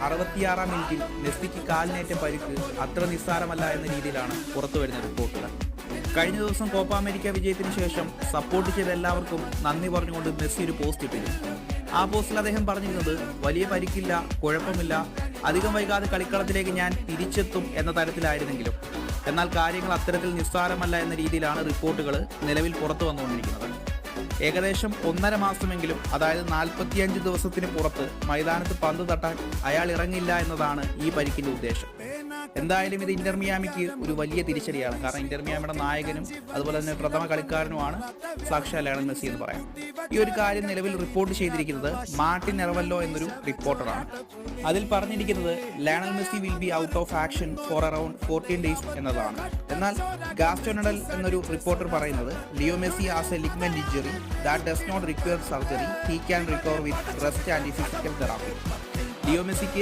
66-ാം മിനിറ്റിൽ മെസ്സിക്ക് കാലിനേറ്റ പരിക്ക് അത്ര നിസ്സാരമല്ല എന്ന രീതിയിലാണ് പുറത്തുവരുന്ന റിപ്പോർട്ടുകൾ. കഴിഞ്ഞ ദിവസം കോപ്പ അമേരിക്ക വിജയത്തിന് ശേഷം സപ്പോർട്ട് ചെയ്ത എല്ലാവർക്കും നന്ദി പറഞ്ഞുകൊണ്ട് മെസ്സി ഒരു പോസ്റ്റ് ഇട്ടിരുന്നു. ആ പോസ്റ്റിൽ അദ്ദേഹം പറഞ്ഞിരുന്നത് വലിയ പരിക്കില്ല, കുഴപ്പമില്ല, അധികം വൈകാതെ കളിക്കളത്തിലേക്ക് ഞാൻ തിരിച്ചെത്തും എന്ന തരത്തിലായിരുന്നെങ്കിലും എന്നാൽ കാര്യങ്ങൾ അത്തരത്തിൽ നിസ്സാരമല്ല എന്ന രീതിയിലാണ് റിപ്പോർട്ടുകൾ നിലവിൽ പുറത്തു വന്നുകൊണ്ടിരിക്കുന്നത്. ഏകദേശം 1.5 മാസമെങ്കിലും, അതായത് 45 ദിവസത്തിന് പുറത്ത് മൈതാനത്ത് പന്ത് തട്ടാൻ അയാൾ ഇറങ്ങില്ല എന്നതാണ് ഈ പരിക്കിന്റെ ഉദ്ദേശം. എന്തായാലും ഇത് ഇന്റർ മിയാമിക്ക് ഒരു വലിയ തിരിച്ചടിയാണ്. കാരണം ഇന്റർ മിയാമിയുടെ നായകനും അതുപോലെ തന്നെ പ്രഥമ കളിക്കാരനുമാണ് സാക്ഷാൽ ലയണൽ മെസ്സി എന്ന് പറയാം. ഈ ഒരു കാര്യം നിലവിൽ റിപ്പോർട്ട് ചെയ്തിരിക്കുന്നത് മാർട്ടിൻ എറവല്ലോ എന്നൊരു റിപ്പോർട്ടറാണ്. അതിൽ പറഞ്ഞിരിക്കുന്നത് Lionel Messi will be out of action for around 14 days എന്നതാണ്. എന്നാൽ ഗാസ്റ്റോണഡൽ എന്നൊരു റിപ്പോർട്ടർ പറയുന്നത് Leo Messi has a ligament injury that does not require surgery, he can recover with rest and physical therapy. ലിയോ മെസ്സിക്ക്